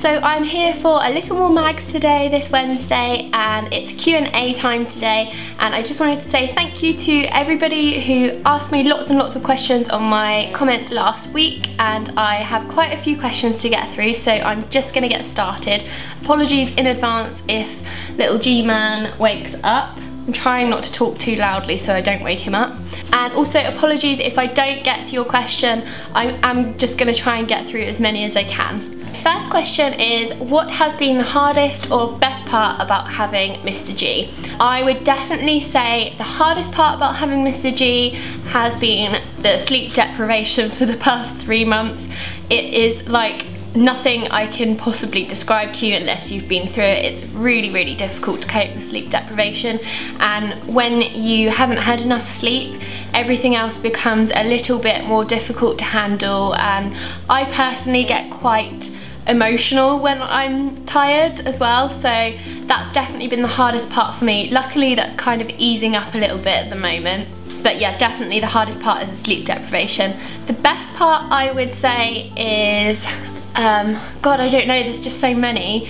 So I'm here for a little more mags today, this Wednesday, and it's Q&A time today, and I just wanted to say thank you to everybody who asked me lots and lots of questions on my comments last week, and I have quite a few questions to get through, so I'm just going to get started. Apologies in advance if little G-man wakes up. I'm trying not to talk too loudly so I don't wake him up. And also apologies if I don't get to your question. I'm just going to try and get through as many as I can. First question is, what has been the hardest or best part about having Mr. G? I would definitely say the hardest part about having Mr. G has been the sleep deprivation for the past 3 months. It is like nothing I can possibly describe to you unless you've been through it. It's really, really difficult to cope with sleep deprivation, and when you haven't had enough sleep, everything else becomes a little bit more difficult to handle, and I personally get quite emotional when I'm tired as well, so that's definitely been the hardest part for me. Luckily that's kind of easing up a little bit at the moment. But yeah, definitely the hardest part is the sleep deprivation. The best part I would say is God, I don't know, there's just so many.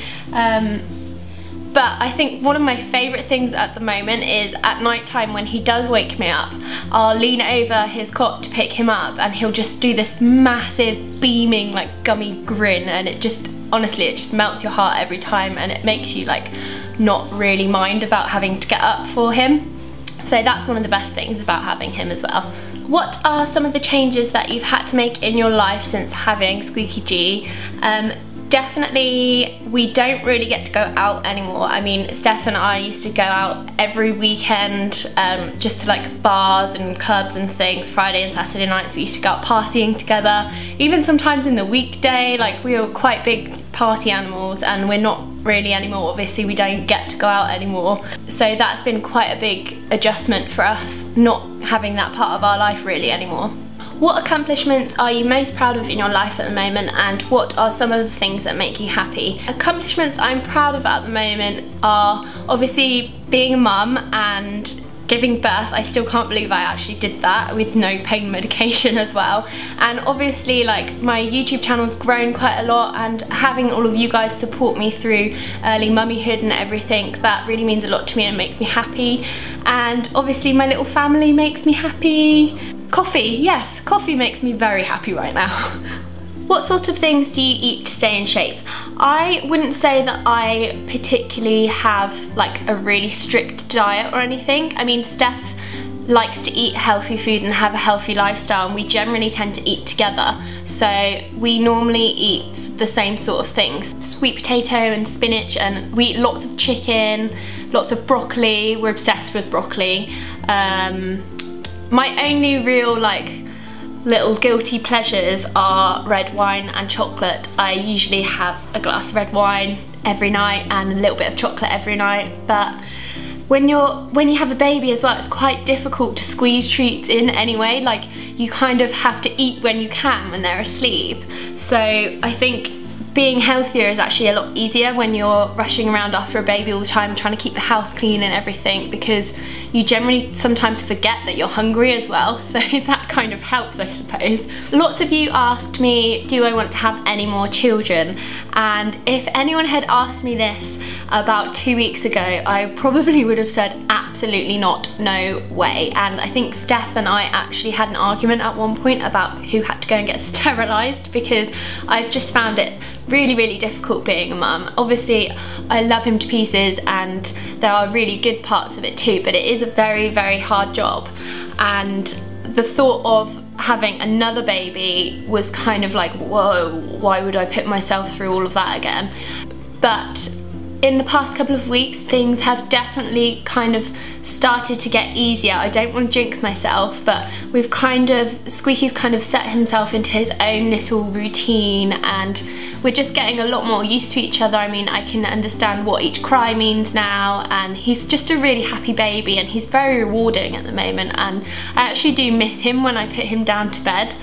But I think one of my favourite things at the moment is at night time when he does wake me up, I'll lean over his cot to pick him up and he'll just do this massive beaming like gummy grin, and it just, honestly, it just melts your heart every time, and it makes you like not really mind about having to get up for him. So that's one of the best things about having him as well. What are some of the changes that you've had to make in your life since having Squeaky G? Definitely, we don't really get to go out anymore. I mean, Steph and I used to go out every weekend, just to like bars and clubs and things. Friday and Saturday nights we used to go out partying together. Even sometimes in the weekday, like we were quite big party animals, and we're not really anymore. Obviously we don't get to go out anymore. So that's been quite a big adjustment for us, not having that part of our life really anymore. What accomplishments are you most proud of in your life at the moment, and what are some of the things that make you happy? Accomplishments I'm proud of at the moment are obviously being a mum and giving birth. I still can't believe I actually did that with no pain medication as well. And obviously like my YouTube channel's grown quite a lot, and having all of you guys support me through early mummyhood and everything, that really means a lot to me and makes me happy. And obviously my little family makes me happy. Coffee, yes, coffee makes me very happy right now. What sort of things do you eat to stay in shape? I wouldn't say that I particularly have like a really strict diet or anything. I mean, Steph likes to eat healthy food and have a healthy lifestyle, and we generally tend to eat together. So we normally eat the same sort of things. Sweet potato and spinach, and we eat lots of chicken, lots of broccoli. We're obsessed with broccoli. My only real like little guilty pleasures are red wine and chocolate. I usually have a glass of red wine every night and a little bit of chocolate every night, but when you have a baby as well, it's quite difficult to squeeze treats in anyway. Like, you kind of have to eat when you can when they're asleep. So I think being healthier is actually a lot easier when you're rushing around after a baby all the time, trying to keep the house clean and everything, because you generally sometimes forget that you're hungry as well, so that kind of helps, I suppose. Lots of you asked me, do I want to have any more children? And if anyone had asked me this about 2 weeks ago, I probably would have said absolutely not, no way. And I think Steph and I actually had an argument at one point about who had to go and get sterilised, because I've just found it really, really difficult being a mum. Obviously I love him to pieces and there are really good parts of it too, but it is a very, very hard job, and the thought of having another baby was kind of like, whoa, why would I put myself through all of that again? But in the past couple of weeks, things have definitely kind of started to get easier. I don't want to jinx myself, but Squeaky's kind of set himself into his own little routine, and we're just getting a lot more used to each other. I mean, I can understand what each cry means now, and he's just a really happy baby, and he's very rewarding at the moment, and I actually do miss him when I put him down to bed,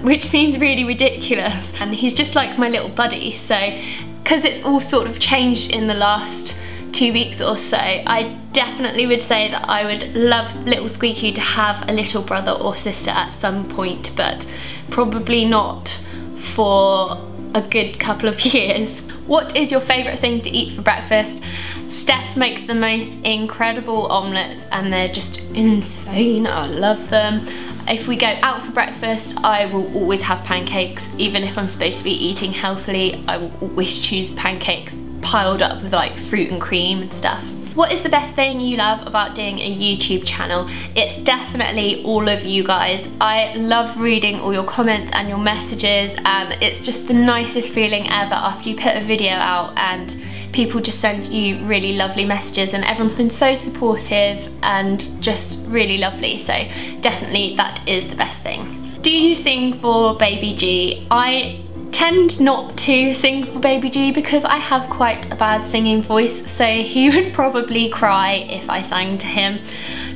which seems really ridiculous, and he's just like my little buddy. So because it's all sort of changed in the last 2 weeks or so, I definitely would say that I would love little Squeaky to have a little brother or sister at some point, but probably not for a good couple of years. What is your favourite thing to eat for breakfast? Steph makes the most incredible omelettes and they're just insane. I love them. If we go out for breakfast, I will always have pancakes. Even if I'm supposed to be eating healthily, I will always choose pancakes piled up with like fruit and cream and stuff. What is the best thing you love about doing a YouTube channel? It's definitely all of you guys. I love reading all your comments and your messages, and it's just the nicest feeling ever after you put a video out and people just send you really lovely messages, and everyone's been so supportive and just really lovely. So definitely that is the best thing. Do you sing for Baby G? I tend not to sing for Baby G because I have quite a bad singing voice, so he would probably cry if I sang to him.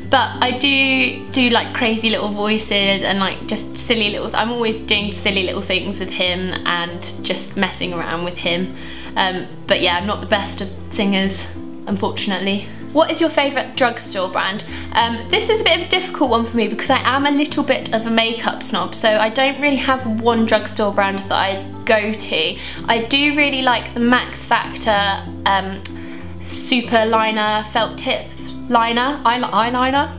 But I do like crazy little voices and like just silly little, I'm always doing silly little things with him and just messing around with him. But yeah, I'm not the best of singers, unfortunately. What is your favourite drugstore brand? This is a bit of a difficult one for me because I am a little bit of a makeup snob, so I don't really have one drugstore brand that I go to. I do really like the Max Factor Super Liner Felt Tip Liner, eyeliner.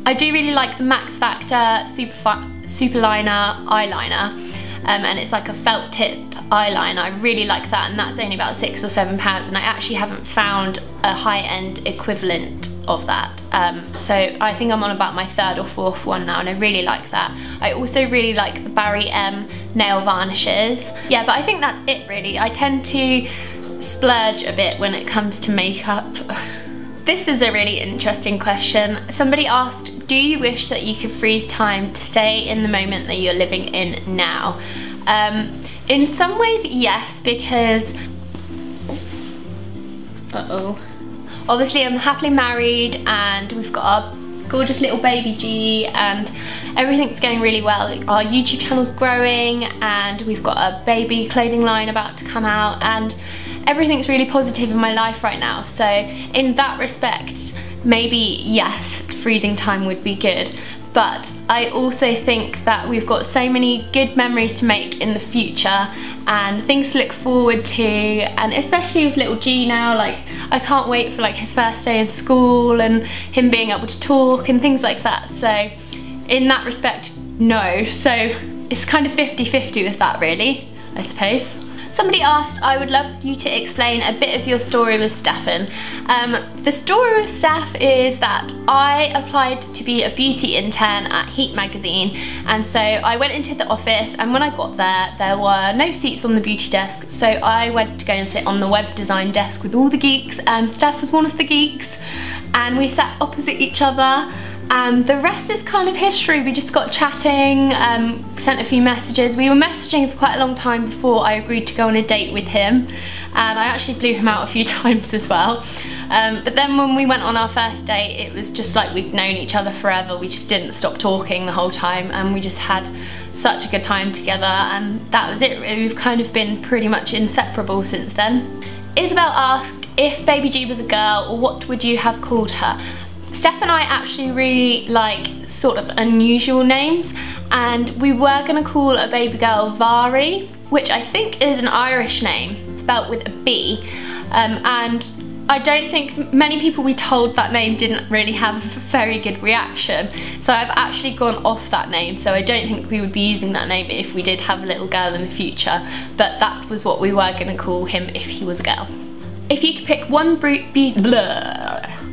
I do really like the Max Factor Super Liner eyeliner. And it's like a felt tip eyeliner. I really like that, and that's only about £6 or £7, and I actually haven't found a high-end equivalent of that. So I think I'm on about my third or fourth one now, and I really like that. I also really like the Barry M nail varnishes. Yeah, but I think that's it really. I tend to splurge a bit when it comes to makeup. This is a really interesting question. Somebody asked, do you wish that you could freeze time to stay in the moment that you're living in now? In some ways, yes, because, obviously I'm happily married and we've got our gorgeous little baby G and everything's going really well. Our YouTube channel's growing and we've got a baby clothing line about to come out, and everything's really positive in my life right now. So in that respect, maybe yes, freezing time would be good. But I also think that we've got so many good memories to make in the future and things to look forward to, and especially with little G now, like I can't wait for like his first day in school and him being able to talk and things like that. So in that respect, no. So it's kind of 50-50 with that really, I suppose. Somebody asked, I would love you to explain a bit of your story with Stefan. The story with Steph is that I applied to be a beauty intern at Heat magazine, and so I went into the office, and when I got there, there were no seats on the beauty desk, so I went to go and sit on the web design desk with all the geeks, and Steph was one of the geeks, and we sat opposite each other. And the rest is kind of history. We just got chatting, sent a few messages. We were messaging for quite a long time before I agreed to go on a date with him, and I actually blew him out a few times as well. But then when we went on our first date, it was just like we'd known each other forever. We just didn't stop talking the whole time, and we just had such a good time together, and that was it really. We've kind of been pretty much inseparable since then. Isabel asked, if Baby G was a girl, what would you have called her? Steph and I actually really like sort of unusual names, and we were going to call a baby girl Vari, which I think is an Irish name, spelt with a B, and I don't think many people we told that name didn't really have a very good reaction, so I've actually gone off that name, so I don't think we would be using that name if we did have a little girl in the future, but that was what we were going to call him if he was a girl. If you could pick one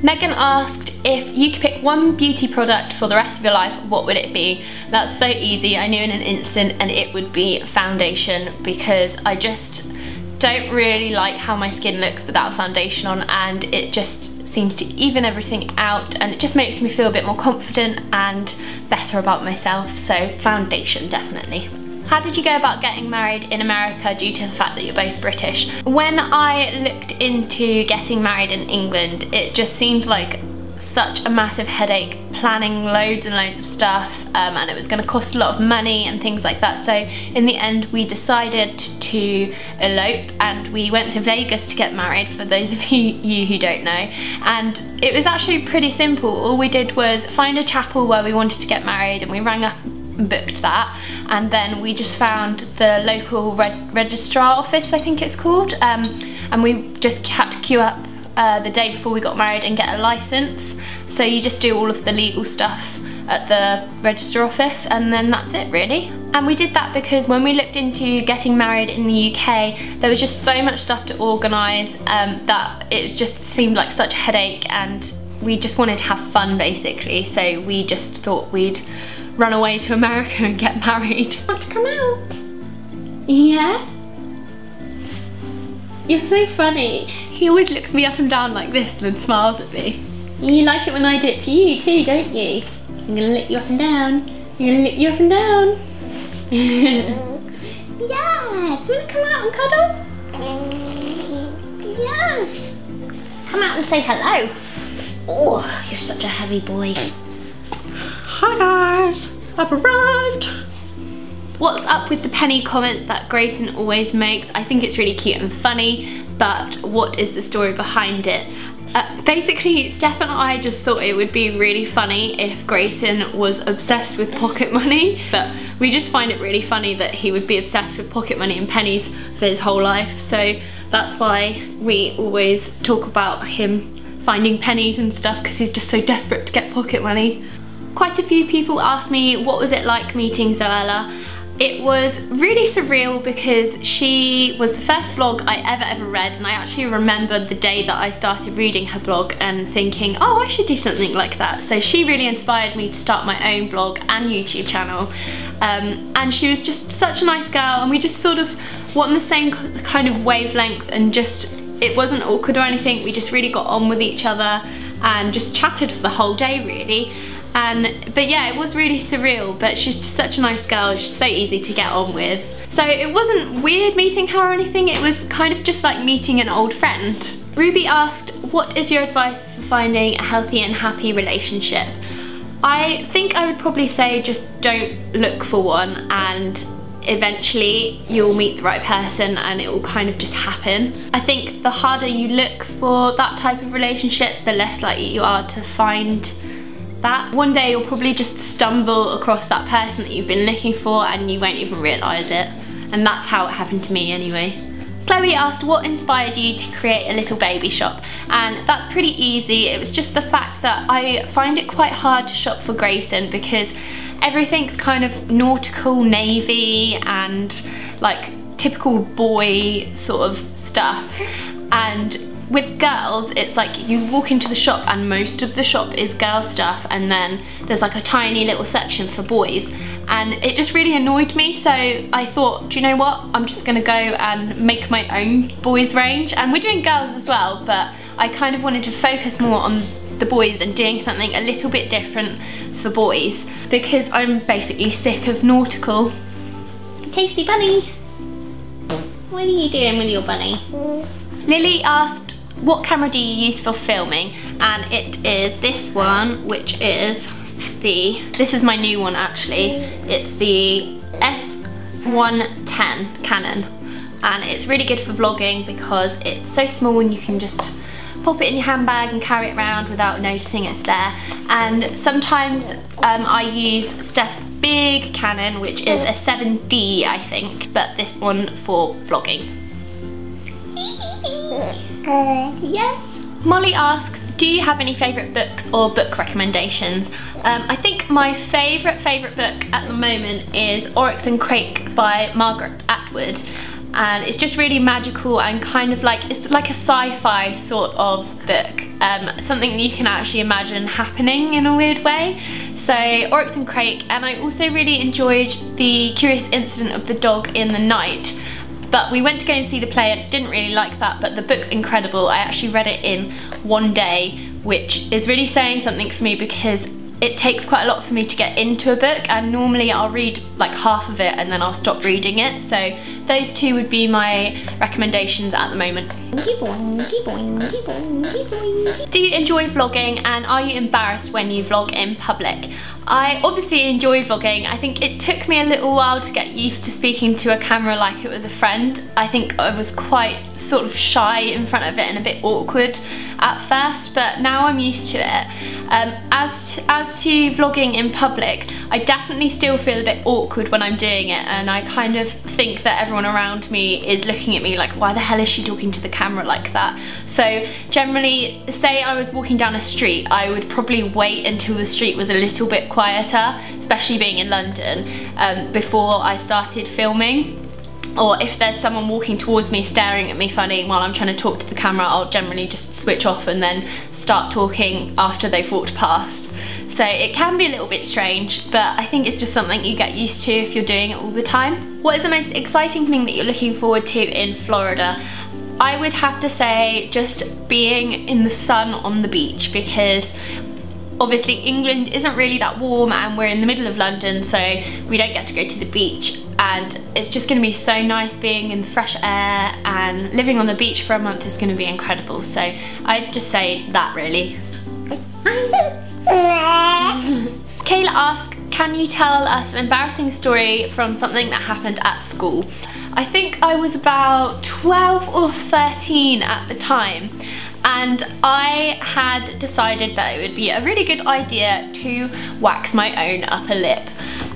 Megan asked, if you could pick one beauty product for the rest of your life, what would it be? That's so easy, I knew in an instant, and it would be foundation, because I just don't really like how my skin looks without foundation on, and it just seems to even everything out, and it just makes me feel a bit more confident and better about myself, so foundation definitely. How did you go about getting married in America due to the fact that you're both British? When I looked into getting married in England, it just seemed like such a massive headache, planning loads and loads of stuff, and it was going to cost a lot of money and things like that. So in the end we decided to elope, and we went to Vegas to get married, for those of you who don't know, and it was actually pretty simple. All we did was find a chapel where we wanted to get married, and we rang up booked that, and then we just found the local registrar office, I think it's called, and we just had to queue up the day before we got married and get a license. So you just do all of the legal stuff at the register office, and then that's it really. And we did that because when we looked into getting married in the UK, there was just so much stuff to organise that it just seemed like such a headache, and we just wanted to have fun basically. So we just thought we'd run away to America and get married. Want to come out? Yeah? You're so funny. He always looks me up and down like this and then smiles at me. You like it when I do it to you too, don't you? I'm gonna lick you up and down. I'm gonna lick you up and down. Yeah, do you want to come out and cuddle? Yes. Come out and say hello. Oh, you're such a heavy boy. Hi guys, I've arrived. What's up with the penny comments that Grayson always makes? I think it's really cute and funny, but what is the story behind it? Basically, Steph and I just thought it would be really funny if Grayson was obsessed with pocket money, but we just find it really funny that he would be obsessed with pocket money and pennies for his whole life. So that's why we always talk about him finding pennies and stuff, because he's just so desperate to get pocket money. Quite a few people asked me what was it like meeting Zoella. It was really surreal because she was the first blog I ever read, and I actually remember the day that I started reading her blog and thinking, oh, I should do something like that. So she really inspired me to start my own blog and YouTube channel. And she was just such a nice girl, and we just sort of were on the same kind of wavelength, and just, it wasn't awkward or anything. We just really got on with each other and just chatted for the whole day really. But yeah, it was really surreal, but she's just such a nice girl. She's so easy to get on with. So it wasn't weird meeting her or anything, it was kind of just like meeting an old friend. Ruby asked, what is your advice for finding a healthy and happy relationship? I think I would probably say just don't look for one, and eventually you'll meet the right person and it will kind of just happen. I think the harder you look for that type of relationship, the less likely you are to find that. One day you'll probably just stumble across that person that you've been looking for and you won't even realise it. And that's how it happened to me anyway. Chloe asked, what inspired you to create a little baby shop? And that's pretty easy. It was just the fact that I find it quite hard to shop for Grayson because everything's kind of nautical, navy, and like typical boy sort of stuff. And with girls, it's like you walk into the shop and most of the shop is girl stuff, and then there's like a tiny little section for boys, and it just really annoyed me. So I thought, do you know what, I'm just gonna go and make my own boys range, and we're doing girls as well, but I kind of wanted to focus more on the boys and doing something a little bit different for boys, because I'm basically sick of nautical. Tasty bunny, what are you doing with your bunny? Lily asked, what camera do you use for filming? And it is this one, which is this is my new one actually. It's the S110 Canon, and it's really good for vlogging because it's so small and you can just pop it in your handbag and carry it around without noticing it's there. And sometimes I use Steph's big Canon, which is a 7D I think, but this one for vlogging. Yes. Molly asks, do you have any favourite books or book recommendations? I think my favourite book at the moment is Oryx and Crake by Margaret Atwood, and it's just really magical and kind of like, it's like a sci-fi sort of book, something that you can actually imagine happening in a weird way. So Oryx and Crake, and I also really enjoyed The Curious Incident of the Dog in the Night. But we went to go and see the play and didn't really like that, but the book's incredible. I actually read it in one day, which is really saying something for me because it takes quite a lot for me to get into a book, and normally I'll read like half of it and then I'll stop reading it. So those two would be my recommendations at the moment. Do you enjoy vlogging, and are you embarrassed when you vlog in public? I obviously enjoy vlogging. I think it took me a little while to get used to speaking to a camera like it was a friend. I think I was quite sort of shy in front of it and a bit awkward at first, but now I'm used to it. As to vlogging in public, I definitely still feel a bit awkward when I'm doing it, and I kind of think that everyone around me is looking at me like, why the hell is she talking to the camera like that? So generally, say I was walking down a street, I would probably wait until the street was a little bit quieter, especially being in London, before I started filming. Or if there's someone walking towards me staring at me funny while I'm trying to talk to the camera, I'll generally just switch off and then start talking after they've walked past. So it can be a little bit strange, but I think it's just something you get used to if you're doing it all the time. What is the most exciting thing that you're looking forward to in Florida? I would have to say just being in the sun on the beach, because obviously England isn't really that warm and we're in the middle of London, so we don't get to go to the beach, and it's just going to be so nice being in the fresh air, and living on the beach for a month is going to be incredible. So I'd just say that really. Kayla asks, can you tell us an embarrassing story from something that happened at school? I think I was about 12 or 13 at the time, and I had decided that it would be a really good idea to wax my own upper lip.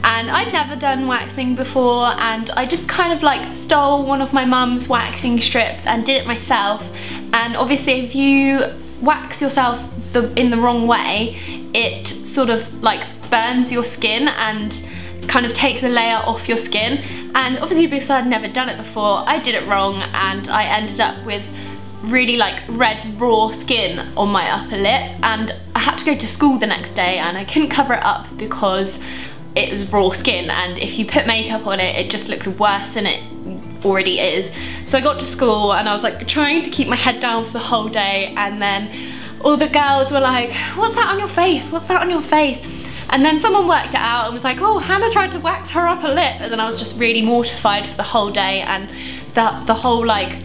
And I'd never done waxing before, and I just kind of like stole one of my mum's waxing strips and did it myself. And obviously if you wax yourself in the wrong way, it sort of like burns your skin and kind of takes a layer off your skin. And obviously because I'd never done it before, I did it wrong, and I ended up with really like red raw skin on my upper lip, and I had to go to school the next day and I couldn't cover it up because it was raw skin, and if you put makeup on it, it just looks worse than it already is. So I got to school and I was like trying to keep my head down for the whole day, and then all the girls were like, what's that on your face? What's that on your face? And then someone worked it out and was like, oh, Hannah tried to wax her upper lip. And then I was just really mortified for the whole day, and the whole like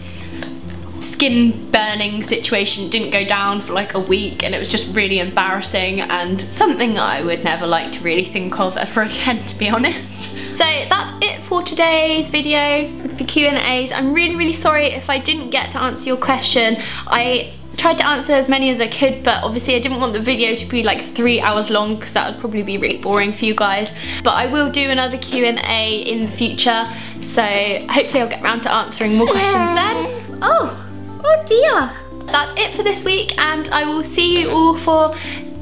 skin burning situation didn't go down for like a week, and it was just really embarrassing and something I would never like to really think of ever again, to be honest. So that's it for today's video for the Q&As. I'm really sorry if I didn't get to answer your question. I tried to answer as many as I could, but obviously I didn't want the video to be like 3 hours long because that would probably be really boring for you guys. But I will do another Q&A in the future, so hopefully I'll get around to answering more questions then. Oh dear. That's it for this week, and I will see you all for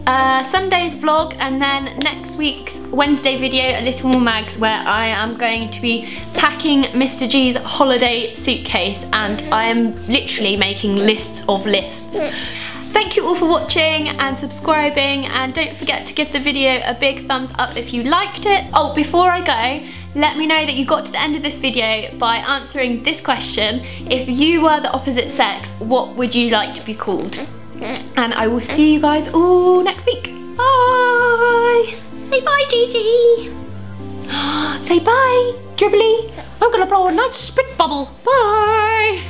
Sunday's vlog, and then next week's Wednesday video, a little more mags, where I am going to be packing Mr. G's holiday suitcase, and I am literally making lists of lists. Thank you all for watching and subscribing, and don't forget to give the video a big thumbs up if you liked it. Oh, before I go, let me know that you got to the end of this video by answering this question. If you were the opposite sex, what would you like to be called? And I will see you guys all next week. Bye! Say bye, Gigi! Say bye, Dribbly! I'm gonna blow a nice spit bubble. Bye!